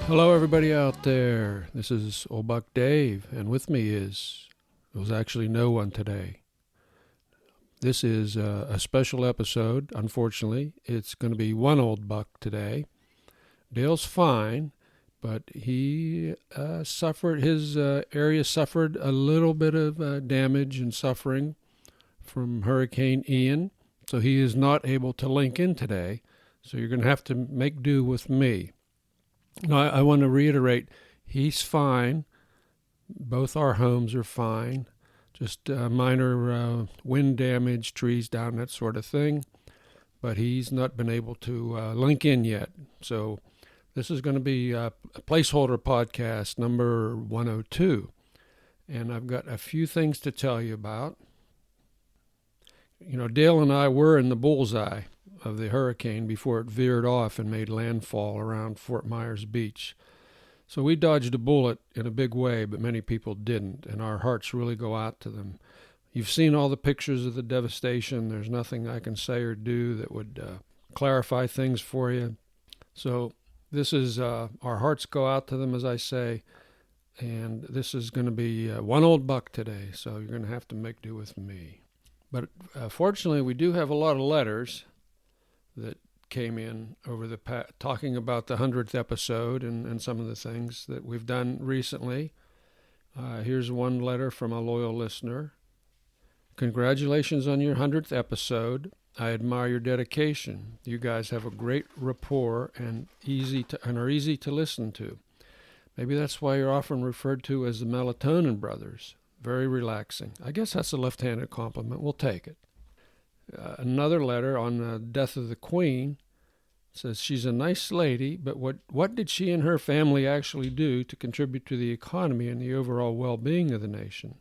Hello, everybody out there. This is Old Buck Dave, and with me was actually no one today. This is a special episode, unfortunately. It's going to be one old buck today. Dale's fine, but he his area suffered a little bit of damage and suffering from Hurricane Ian, so he is not able to link in today, so you're going to have to make do with me. Now, I want to reiterate, he's fine. Both our homes are fine. Just minor wind damage, trees down, that sort of thing. But he's not been able to link in yet. So this is going to be a placeholder podcast number 102. And I've got a few things to tell you about. You know, Dale and I were in the bullseye of the hurricane before it veered off and made landfall around Fort Myers Beach. So we dodged a bullet in a big way, but many people didn't, and our hearts really go out to them. You've seen all the pictures of the devastation. There's nothing I can say or do that would clarify things for you. So this is, our hearts go out to them, as I say, and this is going to be one old buck today, so you're going to have to make do with me. But fortunately, we do have a lot of letters that came in over the talking about the 100th episode and some of the things that we've done recently. Here's one letter from a loyal listener. Congratulations on your 100th episode. I admire your dedication. You guys have a great rapport and are easy to listen to. Maybe that's why you're often referred to as the Melatonin Brothers. Very relaxing. I guess that's a left-handed compliment. We'll take it. Another letter on the death of the Queen says she's a nice lady, but what did she and her family actually do to contribute to the economy and the overall well-being of the nation?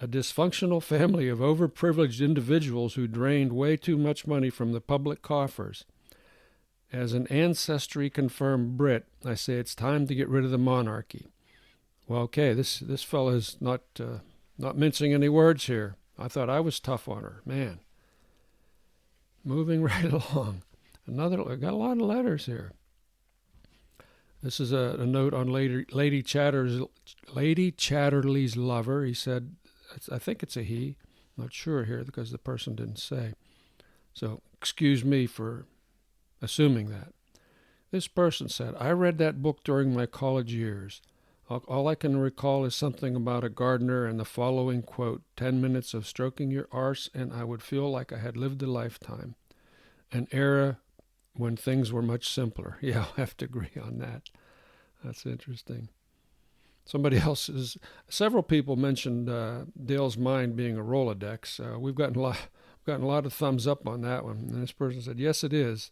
A dysfunctional family of overprivileged individuals who drained way too much money from the public coffers. As an ancestry-confirmed Brit, I say it's time to get rid of the monarchy. Well, okay, this fella's not mincing any words here. I thought I was tough on her, man. Moving right along. I got a lot of letters here. This is a note on Lady Chatterley's lover. He said, I think it's a he. I'm not sure here because the person didn't say. So excuse me for assuming that. This person said, I read that book during my college years. All I can recall is something about a gardener and the following quote, 10 minutes of stroking your arse and I would feel like I had lived a lifetime. An era when things were much simpler. Yeah, I'll have to agree on that. That's interesting. Several people mentioned Dale's mind being a Rolodex. We've gotten a lot of thumbs up on that one. And this person said, yes, it is.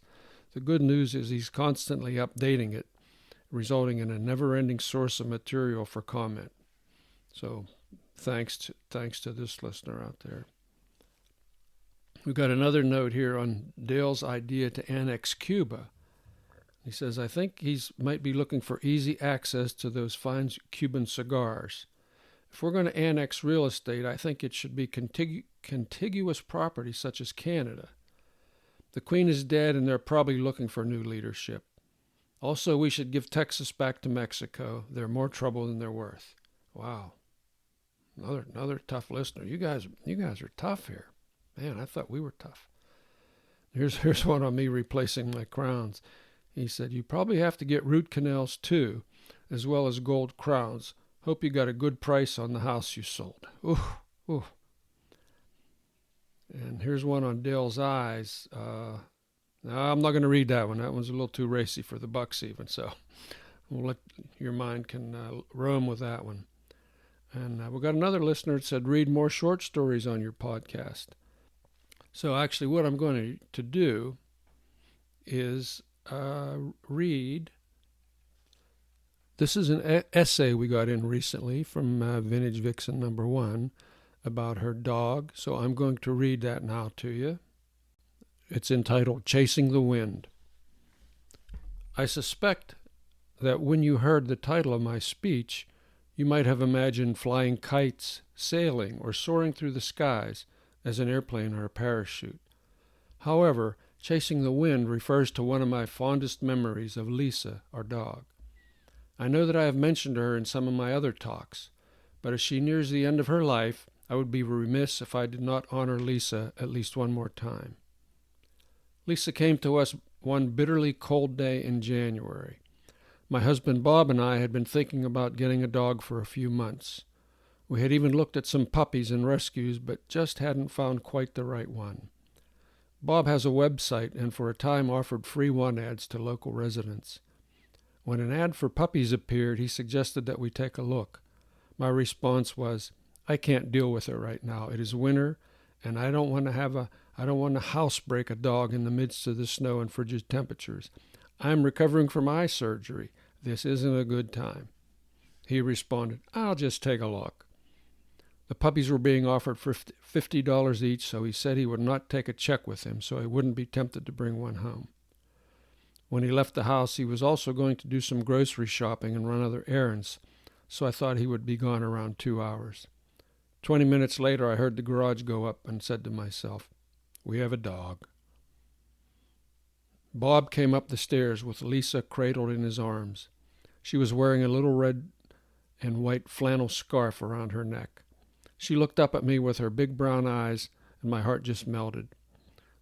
The good news is he's constantly updating it, resulting in a never-ending source of material for comment. So thanks to this listener out there. We've got another note here on Dale's idea to annex Cuba. He says, I think he might be looking for easy access to those fine Cuban cigars. If we're going to annex real estate, I think it should be contiguous property such as Canada. The Queen is dead and they're probably looking for new leadership. Also, we should give Texas back to Mexico. They're more trouble than they're worth. Wow. Another tough listener. You guys are tough here. Man, I thought we were tough. Here's one on me replacing my crowns. He said, you probably have to get root canals too, as well as gold crowns. Hope you got a good price on the house you sold. Ooh. And here's one on Dale's eyes. No, I'm not going to read that one. That one's a little too racy for the Bucks even, so we'll let your mind can roam with that one. And we got another listener that said, read more short stories on your podcast. So actually what I'm going to do is read. This is an essay we got in recently from Vintage Vixen number 1 about her dog. So I'm going to read that now to you. It's entitled Chasing the Wind. I suspect that when you heard the title of my speech, you might have imagined flying kites, sailing, or soaring through the skies as an airplane or a parachute. However, Chasing the Wind refers to one of my fondest memories of Lisa, our dog. I know that I have mentioned her in some of my other talks, but as she nears the end of her life, I would be remiss if I did not honor Lisa at least one more time. Lisa came to us one bitterly cold day in January. My husband Bob and I had been thinking about getting a dog for a few months. We had even looked at some puppies and rescues, but just hadn't found quite the right one. Bob has a website and for a time offered free one ads to local residents. When an ad for puppies appeared, he suggested that we take a look. My response was, I can't deal with it right now. It is winter, and I don't want to housebreak a dog in the midst of the snow and frigid temperatures. I'm recovering from eye surgery. This isn't a good time. He responded, I'll just take a look. The puppies were being offered for $50 each, so he said he would not take a check with him so he wouldn't be tempted to bring one home. When he left the house, he was also going to do some grocery shopping and run other errands, so I thought he would be gone around 2 hours. 20 minutes later, I heard the garage go up and said to myself, we have a dog. Bob came up the stairs with Lisa cradled in his arms. She was wearing a little red and white flannel scarf around her neck. She looked up at me with her big brown eyes, and my heart just melted.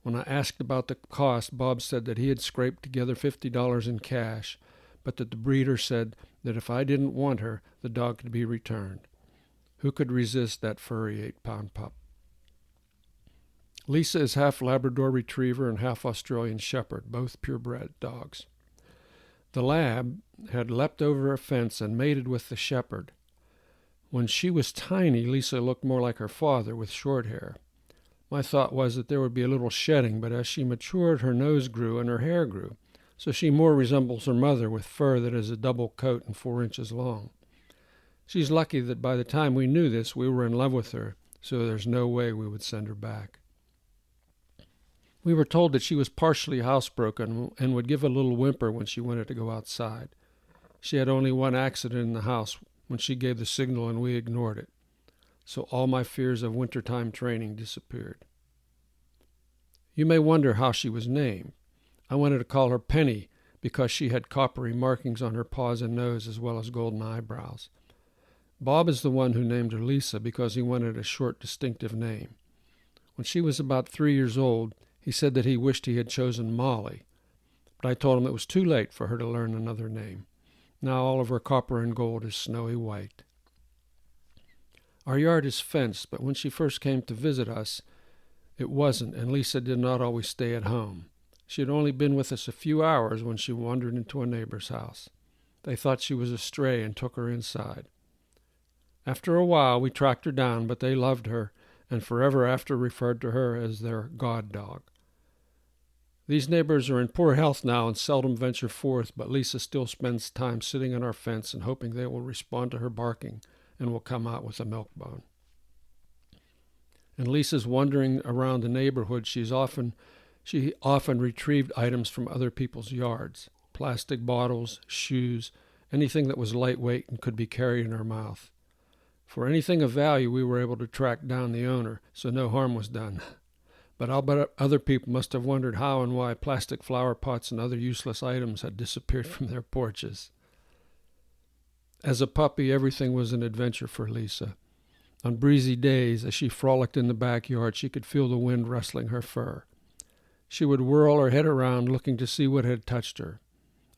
When I asked about the cost, Bob said that he had scraped together $50 in cash, but that the breeder said that if I didn't want her, the dog could be returned. Who could resist that furry 8-pound pup? Lisa is half Labrador Retriever and half Australian Shepherd, both purebred dogs. The Lab had leapt over a fence and mated with the Shepherd. When she was tiny, Lisa looked more like her father with short hair. My thought was that there would be a little shedding, but as she matured, her nose grew and her hair grew, so she more resembles her mother with fur that is a double coat and 4 inches long. She's lucky that by the time we knew this, we were in love with her, so there's no way we would send her back. We were told that she was partially housebroken and would give a little whimper when she wanted to go outside. She had only one accident in the house when she gave the signal and we ignored it. So all my fears of wintertime training disappeared. You may wonder how she was named. I wanted to call her Penny because she had coppery markings on her paws and nose as well as golden eyebrows. Bob is the one who named her Lisa because he wanted a short, distinctive name. When she was about 3 years old, he said that he wished he had chosen Molly, but I told him it was too late for her to learn another name. Now all of her copper and gold is snowy white. Our yard is fenced, but when she first came to visit us, it wasn't, and Lisa did not always stay at home. She had only been with us a few hours when she wandered into a neighbor's house. They thought she was a stray and took her inside. After a while, we tracked her down, but they loved her, and forever after referred to her as their god dog. These neighbors are in poor health now and seldom venture forth, but Lisa still spends time sitting on our fence and hoping they will respond to her barking and will come out with a milk bone. And Lisa's wandering around the neighborhood, she often retrieved items from other people's yards, plastic bottles, shoes, anything that was lightweight and could be carried in her mouth. For anything of value, we were able to track down the owner, so no harm was done. But I'll bet other people must have wondered how and why plastic flower pots and other useless items had disappeared from their porches. As a puppy, everything was an adventure for Lisa. On breezy days, as she frolicked in the backyard, she could feel the wind rustling her fur. She would whirl her head around, looking to see what had touched her.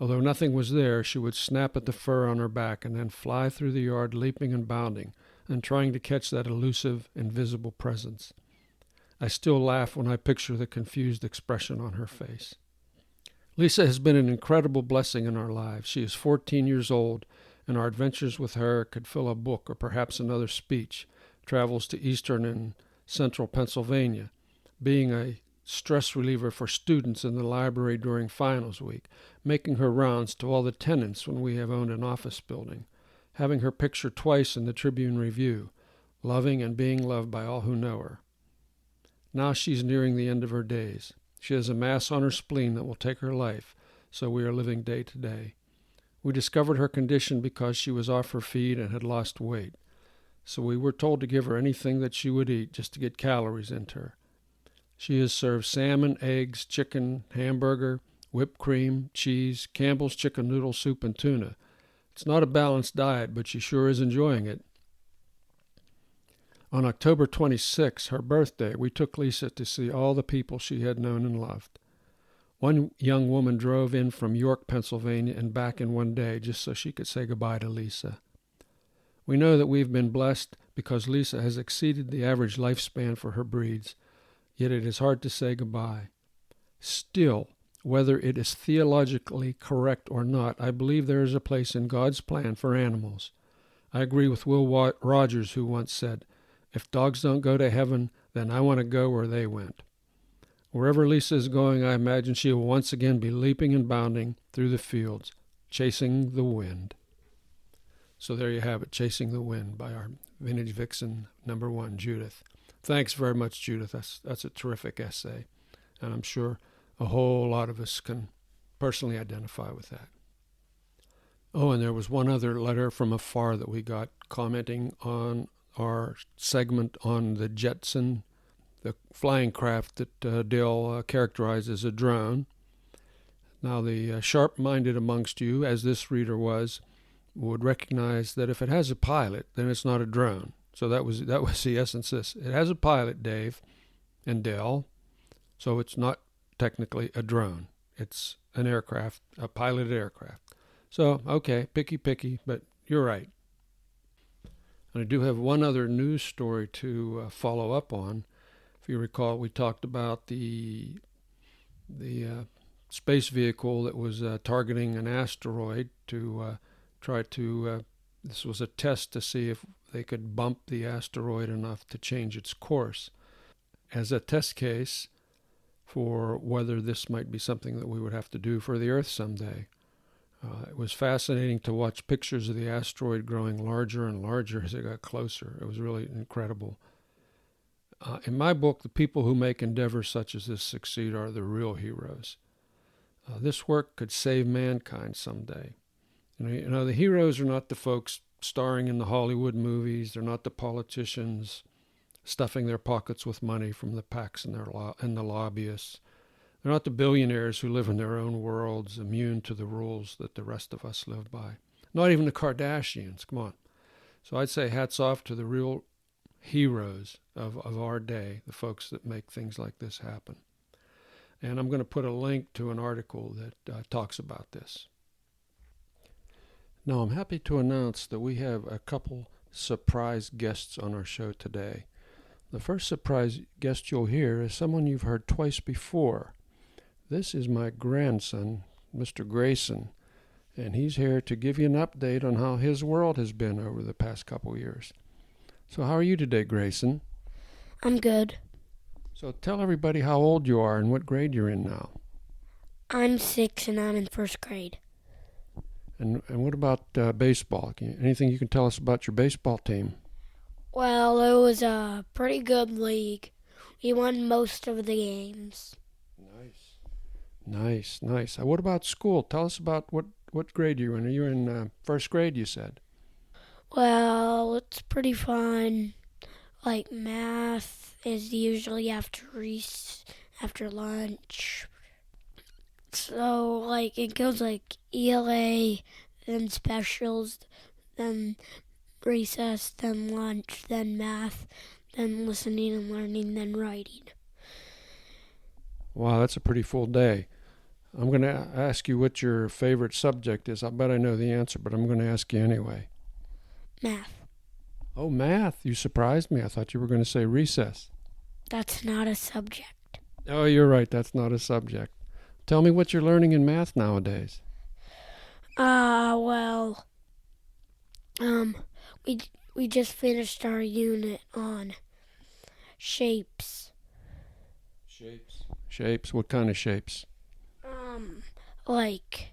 Although nothing was there, she would snap at the fur on her back and then fly through the yard, leaping and bounding, and trying to catch that elusive, invisible presence. I still laugh when I picture the confused expression on her face. Lisa has been an incredible blessing in our lives. She is 14 years old, and our adventures with her could fill a book or perhaps another speech. Travels to eastern and central Pennsylvania, being a stress reliever for students in the library during finals week, making her rounds to all the tenants when we have owned an office building, having her picture twice in the Tribune Review, loving and being loved by all who know her. Now she's nearing the end of her days. She has a mass on her spleen that will take her life, so we are living day to day. We discovered her condition because she was off her feed and had lost weight, so we were told to give her anything that she would eat just to get calories into her. She is served salmon, eggs, chicken, hamburger, whipped cream, cheese, Campbell's chicken noodle soup, and tuna, It's not a balanced diet, but she sure is enjoying it. On October 26, her birthday, we took Lisa to see all the people she had known and loved. One young woman drove in from York, Pennsylvania, and back in one day just so she could say goodbye to Lisa. We know that we've been blessed because Lisa has exceeded the average lifespan for her breeds, yet it is hard to say goodbye. Still, whether it is theologically correct or not, I believe there is a place in God's plan for animals. I agree with Will Rogers, who once said, "If dogs don't go to heaven, then I want to go where they went." Wherever Lisa is going, I imagine she will once again be leaping and bounding through the fields, chasing the wind. So there you have it, Chasing the Wind by our vintage vixen number 1, Judith. Thanks very much, Judith. That's a terrific essay, and I'm sure a whole lot of us can personally identify with that. Oh, and there was one other letter from afar that we got commenting on our segment on the Jetson, the flying craft that Dale characterized as a drone. Now, the sharp-minded amongst you, as this reader was, would recognize that if it has a pilot, then it's not a drone. So that was the essence of this. It has a pilot, Dave and Dale, so it's not technically a drone. It's an aircraft, a piloted aircraft. So, okay, picky, but you're right. And I do have one other news story to follow up on. If you recall, we talked about the space vehicle that was targeting an asteroid to try to, this was a test to see if they could bump the asteroid enough to change its course as a test case for whether this might be something that we would have to do for the Earth someday. It was fascinating to watch pictures of the asteroid growing larger and larger as it got closer. It was really incredible. In my book, the people who make endeavors such as this succeed are the real heroes. This work could save mankind someday. You know, the heroes are not the folks starring in the Hollywood movies. They're not the politicians stuffing their pockets with money from the PACs and the lobbyists. They're not the billionaires who live in their own worlds, immune to the rules that the rest of us live by. Not even the Kardashians, come on. So I'd say hats off to the real heroes of our day, the folks that make things like this happen. And I'm going to put a link to an article that talks about this. Now, I'm happy to announce that we have a couple surprise guests on our show today. The first surprise guest you'll hear is someone you've heard twice before. This is my grandson, Mr. Grayson, and he's here to give you an update on how his world has been over the past couple years. So how are you today, Grayson? I'm good. So tell everybody how old you are and what grade you're in now. I'm 6 and I'm in first grade. And what about baseball? Anything you can tell us about your baseball team? Well, it was a pretty good league. We won most of the games. Nice. What about school? Tell us about what grade you're in. Are you in first grade, you said? Well, it's pretty fun. Like math is usually after lunch. So, like, it goes like ELA, then specials, then recess, then lunch, then math, then listening and learning, then writing. Wow, that's a pretty full day. I'm going to ask you what your favorite subject is. I bet I know the answer, but I'm going to ask you anyway. Math. Oh, math. You surprised me. I thought you were going to say recess. That's not a subject. Oh, you're right. That's not a subject. Tell me what you're learning in math nowadays. We just finished our unit on shapes. Shapes? What kind of shapes? Like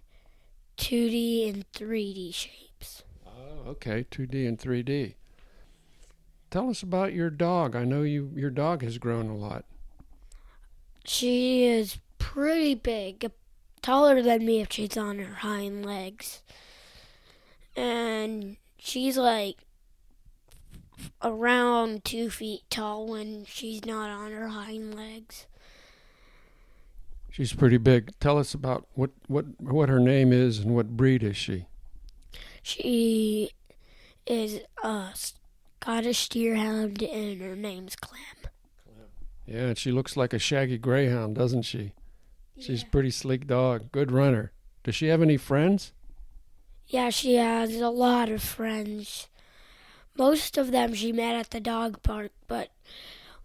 2D and 3D shapes. Oh, okay. 2D and 3D. Tell us about your dog. I know your dog has grown a lot. She is pretty big, taller than me if she's on her hind legs. And she's like around 2 feet tall when she's not on her hind legs. She's pretty big. Tell us about what her name is and what breed is she? She is a Scottish Deerhound, and her name's Clem. Yeah, and she looks like a shaggy greyhound, doesn't she? She's a pretty sleek dog. Good runner. Does she have any friends? Yeah, she has a lot of friends. Most of them she met at the dog park, but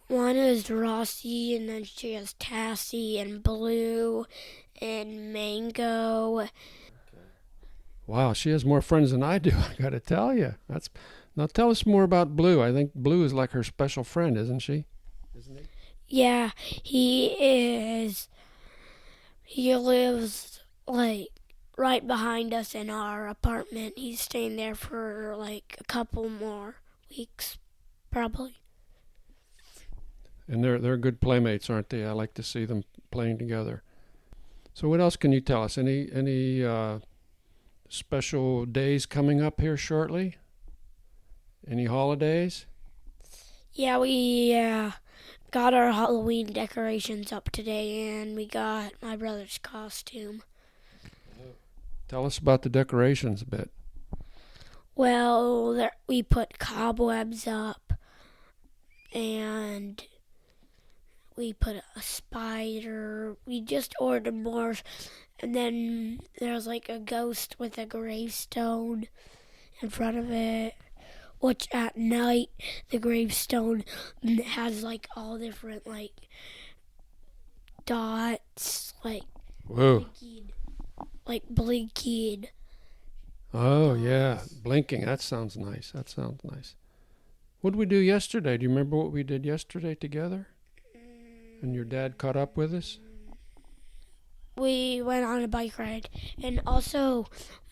one is Rossi, and then she has Tassie and Blue and Mango. Wow, she has more friends than I do, I gotta tell you. Now tell us more about Blue. I think Blue is like her special friend, isn't she? Isn't he? Yeah, he is. He lives like right behind us in our apartment. He's staying there for like a couple more weeks, probably. And they're good playmates, aren't they? I like to see them playing together. So what else can you tell us? Any special days coming up here shortly? Any holidays? Yeah, we got our Halloween decorations up today, and we got my brother's costume. Tell us about the decorations a bit. Well, we put cobwebs up, and we put a spider. We just ordered more, and then there's like a ghost with a gravestone in front of it, which at night the gravestone has like all different like dots, like Whoa. blinking. Oh, yeah. Blinking. That sounds nice. What did we do yesterday? Do you remember what we did yesterday together? And your dad caught up with us? We went on a bike ride, and also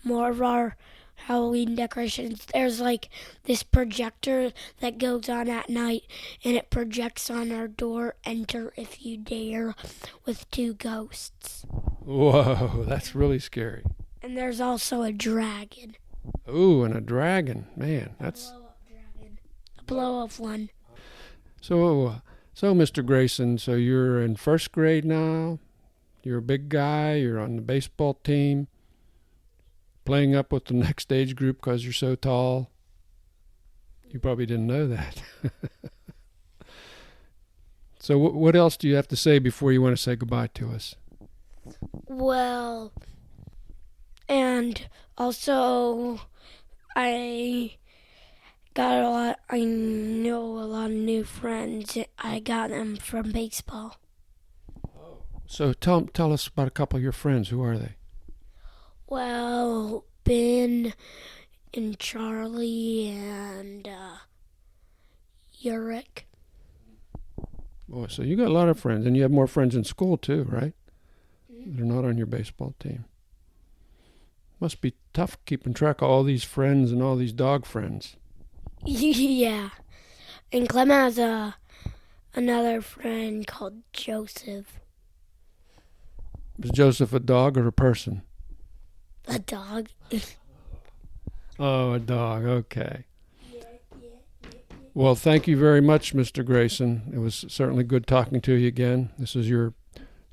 more of our Halloween decorations. There's like this projector that goes on at night, and it projects on our door, "Enter if you dare," with 2 ghosts. Whoa, that's really scary. And there's also a dragon. Ooh, and a dragon. Man, that's... A blow-up dragon. A blow-up one. So, Mr. Grayson, so you're in first grade now. You're a big guy. You're on the baseball team. Playing up with the next age group because you're so tall. You probably didn't know that. So what else do you have to say before you want to say goodbye to us? Well, and also I know a lot of new friends. I got them from baseball. So tell us about a couple of your friends. Who are they? Well, Ben and Charlie and Yurik. Oh, so you got a lot of friends, and you have more friends in school too, right? They're not on your baseball team. Must be tough keeping track of all these friends and all these dog friends. Yeah. And Clem has another friend called Joseph. Is Joseph a dog or a person? A dog. Oh, a dog. Okay. Well, thank you very much, Mr. Grayson. It was certainly good talking to you again. This is your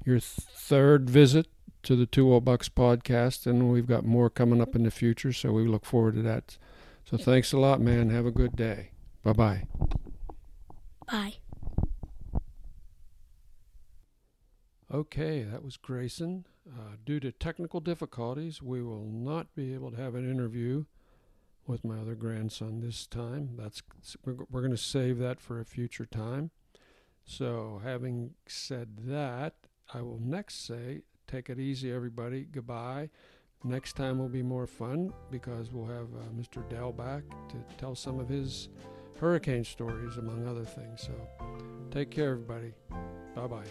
third visit to the Two Old Bucks podcast, and we've got more coming up in the future, so we look forward to that. So thanks a lot, man. Have a good day. Bye-bye. Bye. Okay, that was Grayson. Due to technical difficulties, we will not be able to have an interview with my other grandson this time. We're going to save that for a future time. So having said that, I will next say, take it easy, everybody. Goodbye. Next time will be more fun because we'll have Mr. Dell back to tell some of his hurricane stories, among other things. So take care, everybody. Bye-bye.